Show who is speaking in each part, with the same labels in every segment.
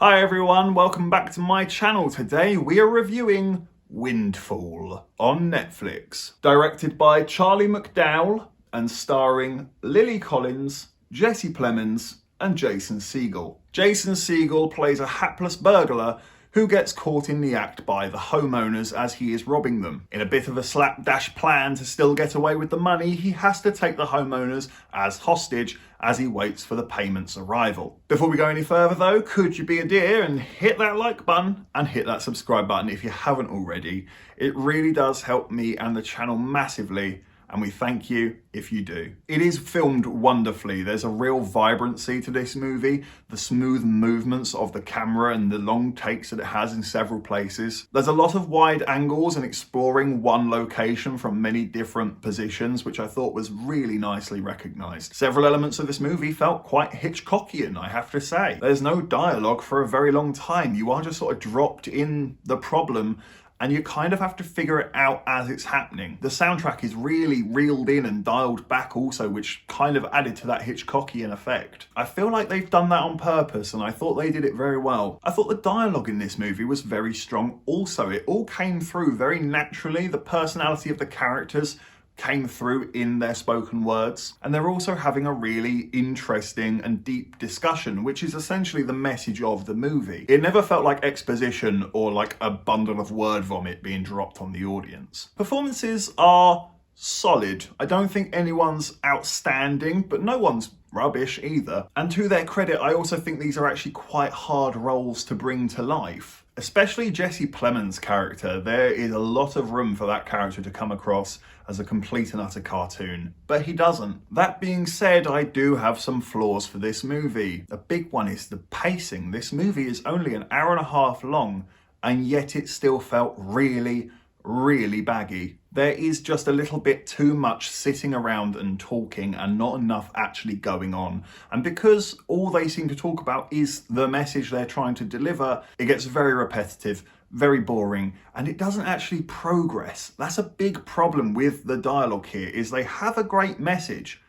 Speaker 1: Hi everyone, welcome back to my channel. Today we are reviewing Windfall on Netflix. Directed by Charlie McDowell and starring Lily Collins, Jesse Plemons and Jason Segel. Jason Segel plays a hapless burglar who gets caught in the act by the homeowners as he is robbing them. In a bit of a slapdash plan to still get away with the money, he has to take the homeowners as hostage as he waits for the payment's arrival. Before we go any further though, could you be a dear and hit that like button and hit that subscribe button if you haven't already. It really does help me and the channel massively, and we thank you if you do. It is filmed wonderfully. There's a real vibrancy to this movie, the smooth movements of the camera and the long takes that it has in several places. There's a lot of wide angles and exploring one location from many different positions, which I thought was really nicely recognised. Several elements of this movie felt quite Hitchcockian, I have to say. There's no dialogue for a very long time. You are just sort of dropped in the problem and you kind of have to figure it out as it's happening. The soundtrack is really reeled in and dialed back also, which kind of added to that Hitchcockian effect. I feel like they've done that on purpose, and I thought they did it very well. I thought the dialogue in this movie was very strong also. It all came through very naturally. The personality of the characters came through in their spoken words, and they're also having a really interesting and deep discussion, which is essentially the message of the movie. It never felt like exposition or like a bundle of word vomit being dropped on the audience. Performances are solid. I don't think anyone's outstanding, but no one's rubbish either. And to their credit, I also think these are actually quite hard roles to bring to life. Especially Jesse Plemons' character. There is a lot of room for that character to come across as a complete and utter cartoon, but he doesn't. That being said, I do have some flaws for this movie. A big one is the pacing. This movie is only an hour and a half long, and yet it still felt really baggy. There is just a little bit too much sitting around and talking and not enough actually going on. And because all they seem to talk about is the message they're trying to deliver, it gets very repetitive, very boring, and it doesn't actually progress. That's a big problem with the dialogue here, is they have a great message,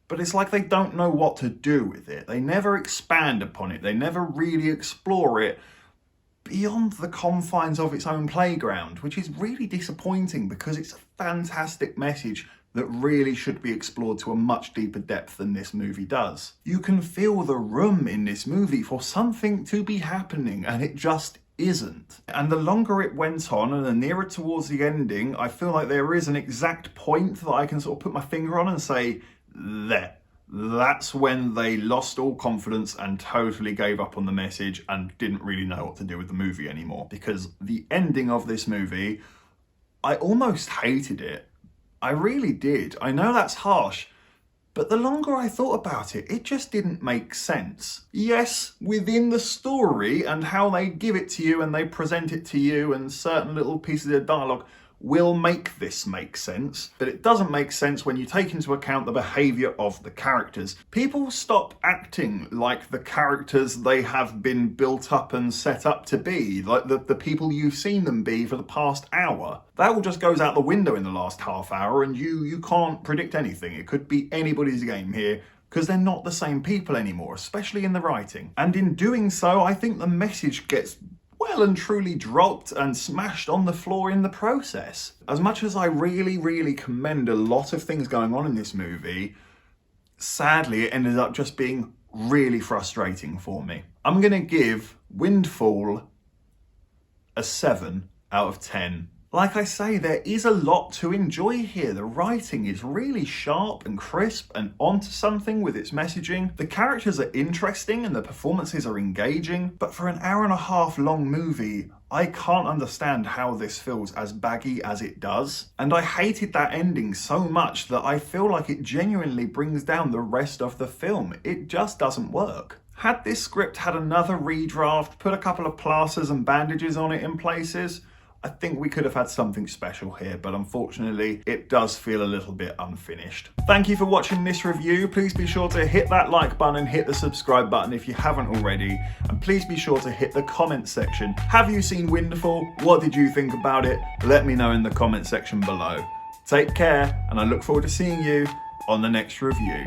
Speaker 1: but it's like they don't know what to do with it. They never expand upon it. They never really explore it beyond the confines of its own playground, which is really disappointing because it's a fantastic message that really should be explored to a much deeper depth than this movie does. You can feel the room in this movie for something to be happening, and it just isn't. And the longer it went on and the nearer towards the ending, I feel like there is an exact point that I can sort of put my finger on and say, there. That's when they lost all confidence and totally gave up on the message and didn't really know what to do with the movie anymore. Because the ending of this movie, I almost hated it. I really did. I know that's harsh, but the longer I thought about it, it just didn't make sense. Yes, within the story and how they give it to you and they present it to you and certain little pieces of dialogue will make this make sense, but it doesn't make sense when you take into account the behaviour of the characters. People stop acting like the characters they have been built up and set up to be, like the people you've seen them be for the past hour. That all just goes out the window in the last half hour, and you can't predict anything. It could be anybody's game here, because they're not the same people anymore, especially in the writing. And in doing so, I think the message gets well and truly dropped and smashed on the floor in the process. As much as I really commend a lot of things going on in this movie, sadly it ended up just being really frustrating for me. I'm gonna give Windfall a 7 out of 10. Like I say, there is a lot to enjoy here. The writing is really sharp and crisp and onto something with its messaging. The characters are interesting and the performances are engaging, but for an hour and a half long movie, I can't understand how this feels as baggy as it does. And I hated that ending so much that I feel like it genuinely brings down the rest of the film. It just doesn't work. Had this script had another redraft, put a couple of plasters and bandages on it in places, I think we could have had something special here, but unfortunately, it does feel a little bit unfinished. Thank you for watching this review. Please be sure to hit that like button and hit the subscribe button if you haven't already. And please be sure to hit the comment section. Have you seen Windfall? What did you think about it? Let me know in the comment section below. Take care, and I look forward to seeing you on the next review.